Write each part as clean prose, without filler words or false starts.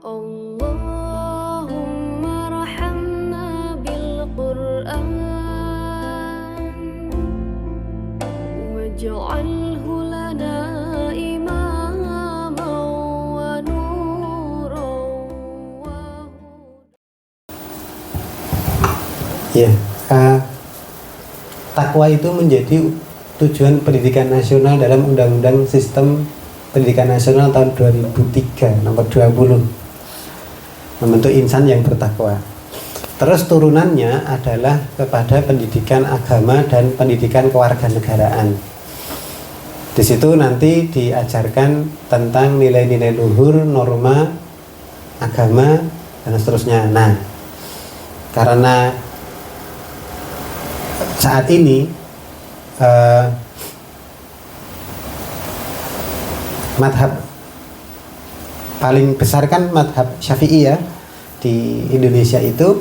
Allahumma rahamna bil Qur'an waj'alhu lana imaman wa nuran wa Ya, takwa itu menjadi tujuan pendidikan nasional dalam Undang-Undang Sistem Pendidikan Nasional tahun 2003 nomor 20, membentuk insan yang bertakwa. Terus turunannya adalah kepada pendidikan agama dan pendidikan kewarganegaraan. Di situ nanti diajarkan tentang nilai-nilai luhur, norma, agama, dan seterusnya. Nah, karena saat ini madhab paling besar kan madhab Syafi'i ya di Indonesia itu,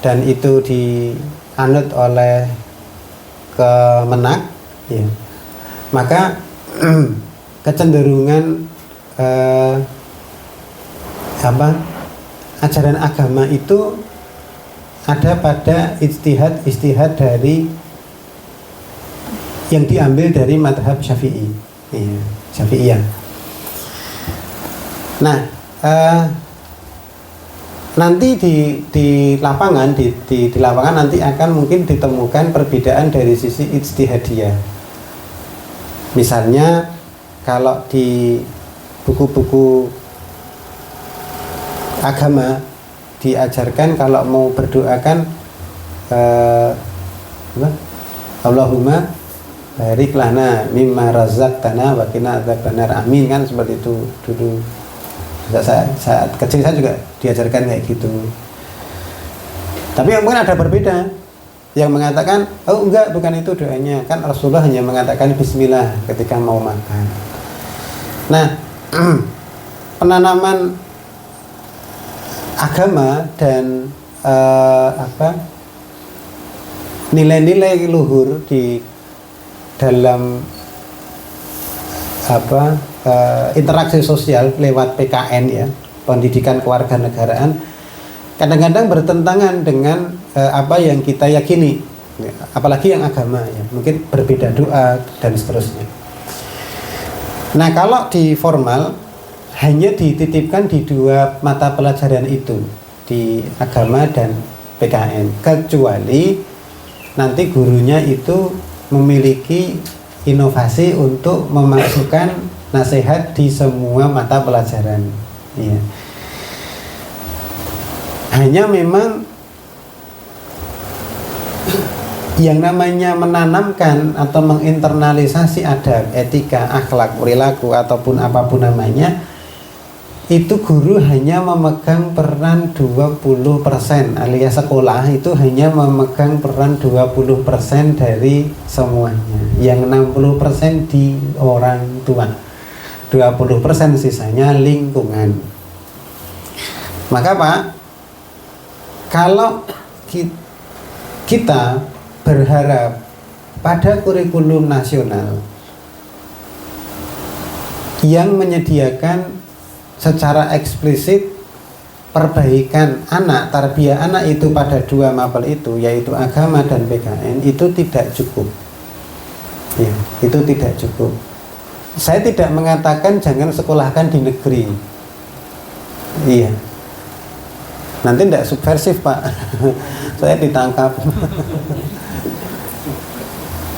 dan itu dianut oleh Kemenak ya. Maka kecenderungan ajaran agama itu ada pada ijtihad dari yang diambil dari madhab Syafi'i ya, Syafi'iyah. Nah, nanti di lapangan di lapangan nanti akan mungkin ditemukan perbedaan dari sisi ijtihadiyah. Misalnya kalau di buku-buku agama diajarkan kalau mau berdoakan Allahumma barik lana mimma razaqtana wa qina adzabannar, amin, kan seperti itu dulu. Saat kecil saya juga diajarkan kayak gitu. Tapi mungkin ada berbeda yang mengatakan, oh enggak, bukan itu doanya, kan Rasulullah hanya mengatakan bismillah ketika mau makan. Nah, penanaman agama dan nilai-nilai luhur di dalam interaksi sosial lewat PKN ya, pendidikan kewarganegaraan, kadang-kadang bertentangan dengan apa yang kita yakini, apalagi yang agama ya, mungkin berbeda doa dan seterusnya. Nah, kalau di formal hanya dititipkan di dua mata pelajaran itu, di agama dan PKN, kecuali nanti gurunya itu memiliki inovasi untuk memasukkan nasihat di semua mata pelajaran ya. Hanya memang yang namanya menanamkan atau menginternalisasi adab, etika, akhlak, perilaku ataupun apapun namanya, itu guru hanya memegang peran 20%, alias sekolah itu hanya memegang peran 20% dari semuanya. Yang 60% di orang tua, 20% sisanya lingkungan. Maka Pak, kalau kita berharap pada kurikulum nasional yang menyediakan secara eksplisit perbaikan anak, tarbiyah anak itu pada dua mapel itu, yaitu agama dan PKN, itu tidak cukup ya, itu tidak cukup. Saya tidak mengatakan jangan sekolahkan di negeri, iya, nanti tidak subversif Pak. Saya ditangkap.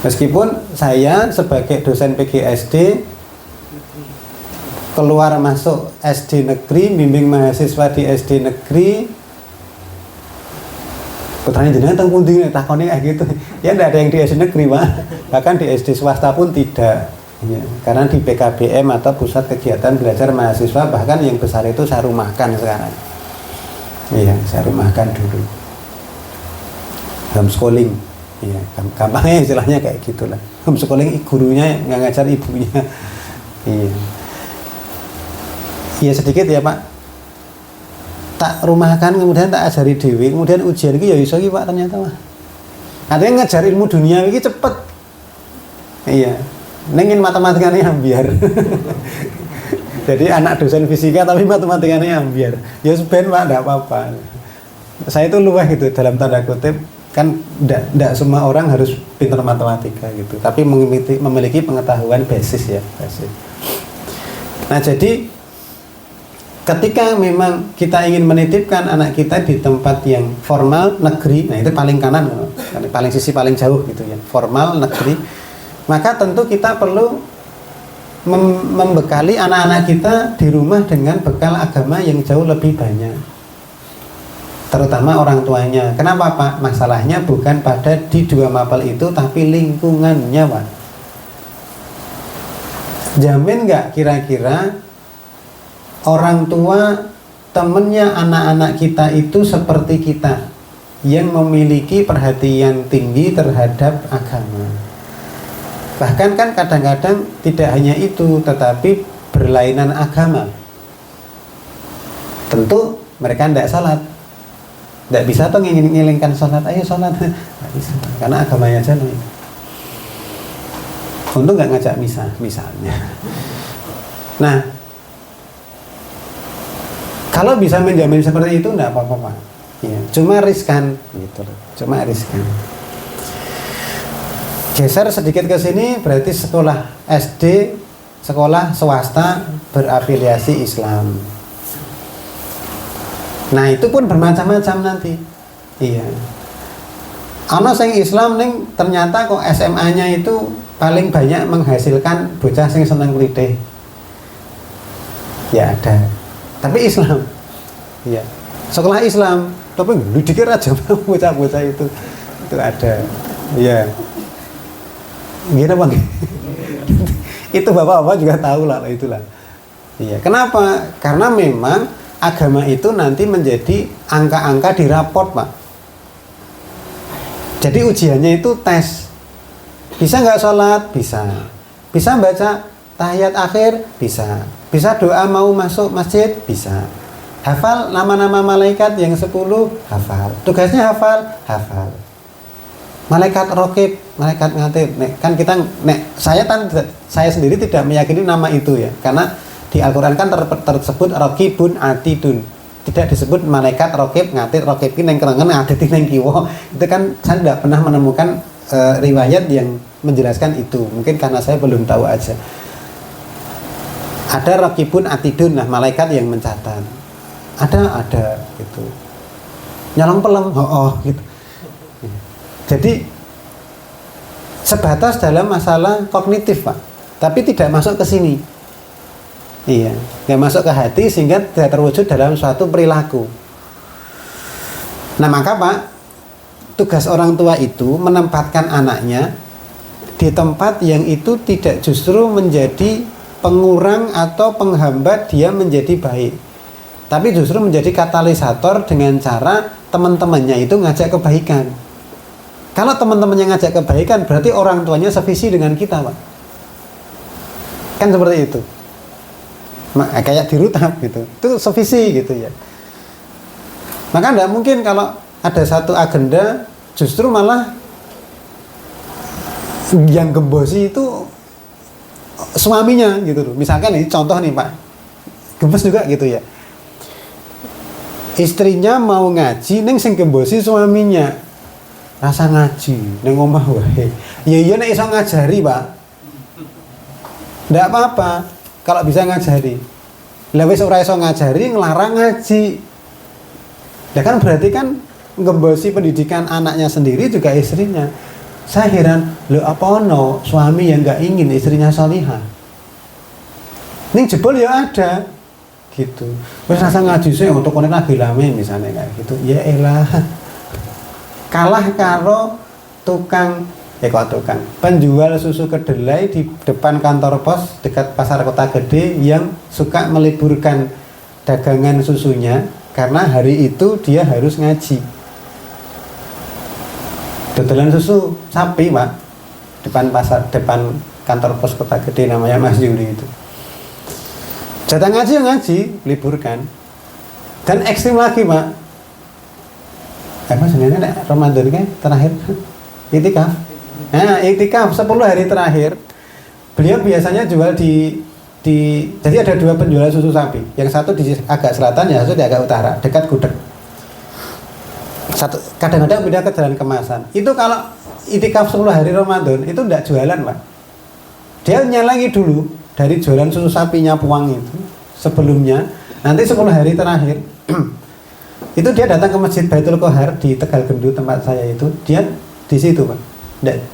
Meskipun saya sebagai dosen PGSD keluar masuk SD negeri, bimbing mahasiswa di SD negeri, putranya jenengan teng pundi takone kayak gitu. Ya tidak ada yang di SD negeri Pak, bahkan di SD swasta pun tidak ya, karena di PKBM atau pusat kegiatan belajar mahasiswa, bahkan yang besar itu saya rumahkan sekarang. Iya, saya rumahkan dulu, homeschooling ya, gampangnya istilahnya kayak gitulah. Homeschooling gurunya nggak ngajar ibunya. Iya. Ya sedikit ya Pak, tak rumahkan kemudian tak ajari dewi, kemudian ujian itu ya iso iki Pak ternyata Pak. Artinya ngajar ilmu dunia ini cepet. Iya. Nengin matematikanya biar. Jadi anak dosen fisika tapi matematikanya ambiar. Ya sebenarnya Pak, enggak apa-apa. Saya itu luweh gitu dalam tanda kutip, kan enggak semua orang harus pintar matematika gitu, tapi memiliki pengetahuan basis ya, basis. Nah, jadi ketika memang kita ingin menitipkan anak kita di tempat yang formal negeri, nah itu paling kanan, paling sisi paling jauh gitu ya, formal negeri, maka tentu kita perlu membekali anak-anak kita di rumah dengan bekal agama yang jauh lebih banyak, terutama orang tuanya. Kenapa Pak? Masalahnya bukan pada di dua mapel itu, tapi lingkungannya Pak. Jamin nggak kira-kira orang tua temennya anak-anak kita itu seperti kita, yang memiliki perhatian tinggi terhadap agama? Bahkan kan kadang-kadang tidak hanya itu, tetapi berlainan agama. Tentu mereka tidak salat, tidak bisa tuh ngilingkan salat, ayo salat, tidak bisa, karena agamanya jalan. Untung nggak ngajak misa misalnya. Nah, kalau bisa menjamin seperti itu tidak apa-apa Pak. Ya, cuma riskan gitu, cuma riskan. Geser sedikit ke sini, berarti sekolah SD, sekolah swasta berafiliasi Islam. Nah, itu pun bermacam-macam nanti. Iya. Ana sing Islam ning ternyata kok SMA-nya itu paling banyak menghasilkan bocah sing seneng klitih. Ya ada. Tapi Islam. Iya. Sekolah Islam, tapi dikir aja bocah-bocah itu ada. Iya. Gimana Bang? Itu bapak-bapak juga tahu lah itulah. Iya. Kenapa? Karena memang agama itu nanti menjadi angka-angka di raport Pak. Jadi ujiannya itu tes. Bisa nggak sholat? Bisa. Bisa baca tahiyat akhir? Bisa. Bisa doa mau masuk masjid? Bisa. Hafal nama-nama malaikat yang 10? Hafal. Tugasnya hafal? Hafal. Malaikat rokib, malaikat ngatib. Kan kita, saya sendiri tidak meyakini nama itu ya, karena di Al-Quran kan tersebut rokibun atidun, tidak disebut malaikat rokib ngatib, rokib ini yang kerengen ngatib ini yang kiwo. Itu kan saya tidak pernah menemukan riwayat yang menjelaskan itu. Mungkin karena saya belum tahu aja. Ada rokibun atidun, nah malaikat yang mencatat. Ada gitu. Nyolong pelem, gitu. Jadi sebatas dalam masalah kognitif Pak, tapi tidak masuk ke sini. Iya, nggak masuk ke hati sehingga tidak terwujud dalam suatu perilaku. Nah maka Pak, tugas orang tua itu menempatkan anaknya di tempat yang itu tidak justru menjadi pengurang atau penghambat dia menjadi baik, tapi justru menjadi katalisator dengan cara teman-temannya itu ngajak kebaikan. Kalau teman-temannya ngajak kebaikan, berarti orang tuanya sevisi dengan kita, Pak. Kan seperti itu. Kayak di Rutap gitu. Itu sevisi gitu ya. Maka tidak mungkin kalau ada satu agenda, justru malah yang gembosi itu suaminya gitu loh. Misalkan ini contoh nih Pak. Gembos juga gitu ya. Istrinya mau ngaji, neng sing gembosi suaminya. Rasa ngaji neng omah wae. Ya iya nek iso ngajari, Pak. Ndak apa-apa kalau bisa ngajari. Lah wis ora iso ngajari nglarang ngaji. Ya kan berarti kan ngembosi pendidikan anaknya sendiri juga istrinya. Saya heran, lho apa ono suami yang enggak ingin istrinya salihah? Ning jebol ya ada gitu. Wis rasa ngaji sih untuk konek lagi lame misalnya kayak gitu. Ya elah. Kalah karo tukang penjual susu kedelai di depan kantor pos dekat pasar kota gede yang suka meliburkan dagangan susunya karena hari itu dia harus ngaji. Dodolan susu sapi Pak depan kantor pos kota gede namanya Mas Yuli itu. Jatah ngaji liburkan. Dan ekstrim lagi Pak. Apa sebenarnya Ramadan kan terakhir iktikaf. Nah, iktikaf 10 hari terakhir beliau biasanya jual di jadi ada dua penjual susu sapi. Yang satu di agak selatan, yang satu di agak utara, dekat gudeg. Kadang-kadang pindah ke jalan kemasan. Itu kalau itikaf 10 hari Ramadan itu tidak jualan, Pak. Dia nyalangi dulu dari jualan susu sapinya Puang itu sebelumnya. Nanti 10 hari terakhir itu dia datang ke Masjid Baitul Qohar di Tegal Gendu tempat saya itu. Dia di situ, Pak.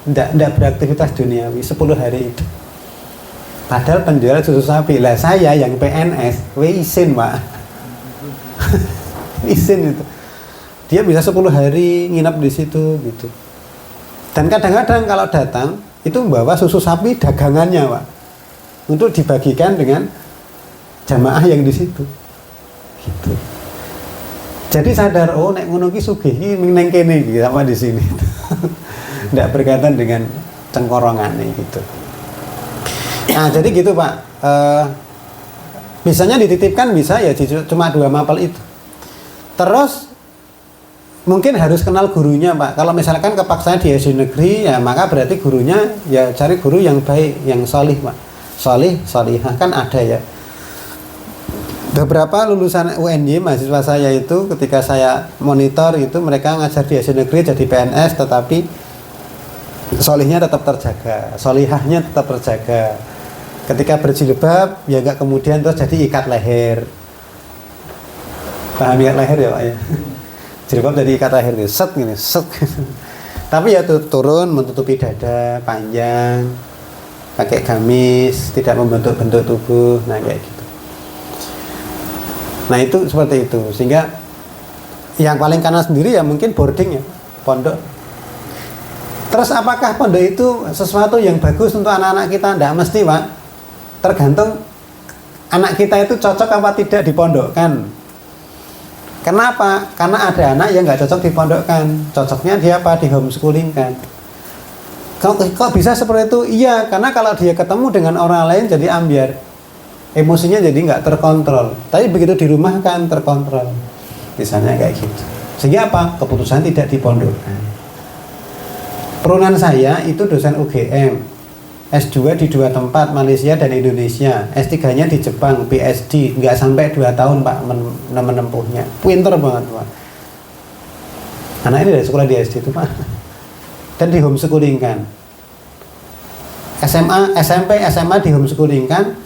Tidak beraktivitas duniawi 10 hari itu. Padahal penjual susu sapi. Lah saya yang PNS, izin, Pak. Izin itu. Dia bisa 10 hari nginap di situ gitu. Dan kadang-kadang kalau datang itu membawa susu sapi dagangannya, Pak. Untuk dibagikan dengan jamaah yang di situ. Gitu. Jadi sadar, oh nek ngono ki sugih iki ning kene iki sama di sini. Tidak berkaitan dengan cengkorongan gitu. Nah, jadi gitu, Pak. Misalnya dititipkan bisa ya cuma 2 mapel itu. Terus mungkin harus kenal gurunya, Pak. Kalau misalkan kepaksa di SD negeri, ya maka berarti gurunya ya cari guru yang baik, yang solih, Pak. Solih, solihah kan ada ya. Beberapa lulusan UNY mahasiswa saya itu ketika saya monitor itu mereka ngajar di SD negeri jadi PNS, tetapi solihnya tetap terjaga, solihahnya tetap terjaga. Ketika berjilbab ya enggak kemudian terus jadi ikat leher. Paham ikat leher ya, Pak ya? Jilbab jadi ikat leher nih, set gini, set. Tapi ya turun menutupi dada panjang, pakai gamis, tidak membentuk-bentuk tubuh, nah kayak gitu. Nah itu seperti itu, sehingga yang paling kanan sendiri ya mungkin boarding ya, pondok. Terus apakah pondok itu sesuatu yang bagus untuk anak-anak kita? Tidak mesti, Pak. Tergantung anak kita itu cocok apa tidak dipondokkan. Kenapa? Karena ada anak yang nggak cocok dipondokkan. Cocoknya dia apa? Di homeschooling kan. Kok bisa seperti itu? Iya, karena kalau dia ketemu dengan orang lain jadi ambyar. Emosinya jadi nggak terkontrol. Tapi begitu di rumah kan terkontrol. Misalnya kayak gitu. Sehingga apa? Keputusan tidak dipondokkan. Perunan saya itu dosen UGM. S2 di 2 tempat, Malaysia dan Indonesia. S3-nya di Jepang, PhD, nggak sampai 2 tahun Pak menempuhnya. Pinter banget, Pak. Anak ini dari sekolah di SD itu, Pak. Dan di homeschooling kan. SMA, SMP, SMA di homeschooling kan.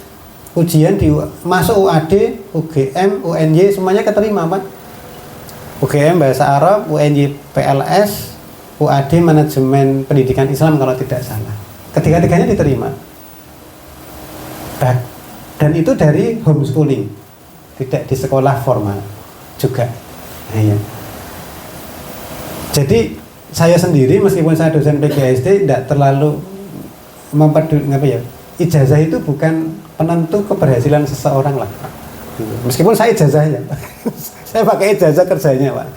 Ujian di masuk UAD, UGM, UNY semuanya keterima, Pak. UGM bahasa Arab, UNY PLS, UAD manajemen pendidikan Islam kalau tidak salah. Ketiga-tiganya diterima. Dan itu dari homeschooling, tidak di sekolah formal juga. Nah, ya. Jadi saya sendiri meskipun saya dosen PGSD tidak terlalu memperdulikan ijazah itu bukan penentu keberhasilan seseorang lah. Meskipun saya ijazahnya, saya pakai ijazah kerjanya, Pak.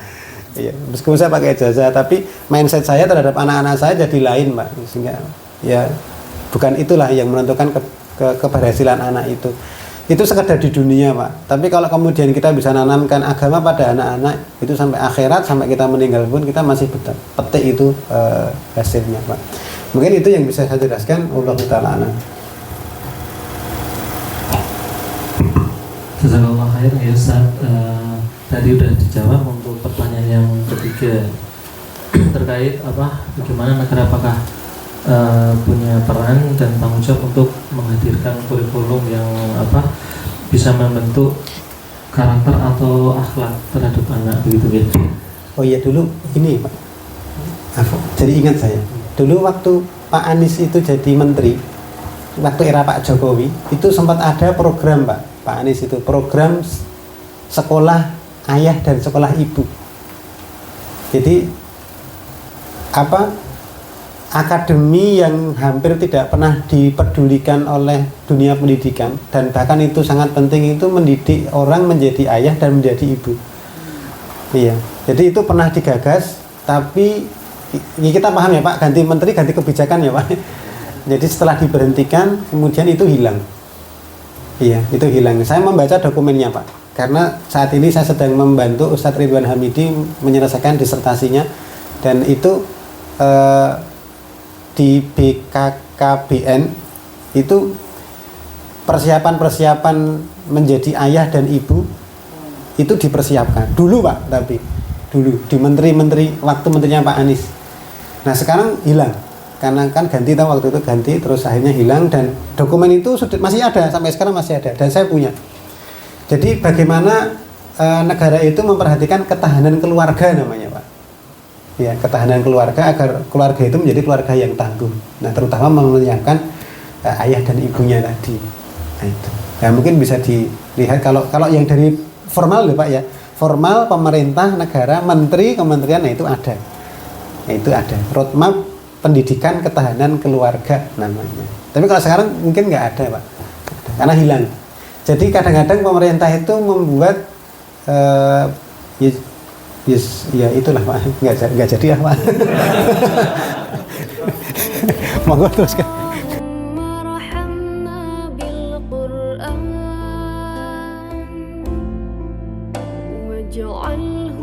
Iya, meskipun saya pakai ijazah, tapi mindset saya terhadap anak-anak saya jadi lain, Pak. Sehingga ya bukan itulah yang menentukan keberhasilan anak itu. Itu sekedar di dunia, Pak. Tapi kalau kemudian kita bisa nanamkan agama pada anak-anak itu sampai akhirat, sampai kita meninggal pun kita masih petik itu hasilnya, Pak. Mungkin itu yang bisa saya jelaskan. Wallahu ta'ala a'lam. Jazakallah khair ya Ustaz. Tadi udah dijawab untuk pertanyaan yang ketiga terkait bagaimana negara apakah punya peran dan tanggung jawab untuk menghadirkan kurikulum yang bisa membentuk karakter atau akhlak terhadap anak begitu ya. Oh iya, dulu ini Pak. Jadi ingat saya. Dulu waktu Pak Anies itu jadi menteri, waktu era Pak Jokowi itu sempat ada program, Pak Anies itu program sekolah ayah dan sekolah ibu. Jadi akademi yang hampir tidak pernah dipedulikan oleh dunia pendidikan dan bahkan itu sangat penting, itu mendidik orang menjadi ayah dan menjadi ibu. Iya, jadi itu pernah digagas, tapi kita paham ya Pak, ganti menteri ganti kebijakan ya Pak. Jadi setelah diberhentikan kemudian itu hilang. Iya, itu hilang. Saya membaca dokumennya Pak, karena saat ini saya sedang membantu Ustadz Ridwan Hamidi menyelesaikan disertasinya, dan itu di BKKBN itu persiapan-persiapan menjadi ayah dan ibu itu dipersiapkan dulu Pak, tapi dulu di menteri-menteri waktu menterinya Pak Anies. Nah sekarang hilang karena kan ganti, tahu waktu itu ganti terus akhirnya hilang, dan dokumen itu masih ada sampai sekarang, masih ada dan saya punya. Jadi bagaimana negara itu memperhatikan ketahanan keluarga namanya Pak. Ya, ketahanan keluarga agar keluarga itu menjadi keluarga yang tangguh. Nah, terutama menyiapkan ayah dan ibunya tadi. Nah, itu. Ya, mungkin bisa dilihat kalau yang dari formal loh Pak ya. Formal pemerintah, negara, menteri, kementerian, nah itu ada. Nah, itu ada. Roadmap pendidikan ketahanan keluarga namanya. Tapi kalau sekarang mungkin nggak ada Pak. Karena hilang. Jadi kadang-kadang pemerintah itu membuat ya itulah Pak, nggak jadi ya Pak. Monggo teruskan. ارحمنا بالقرآن واجعله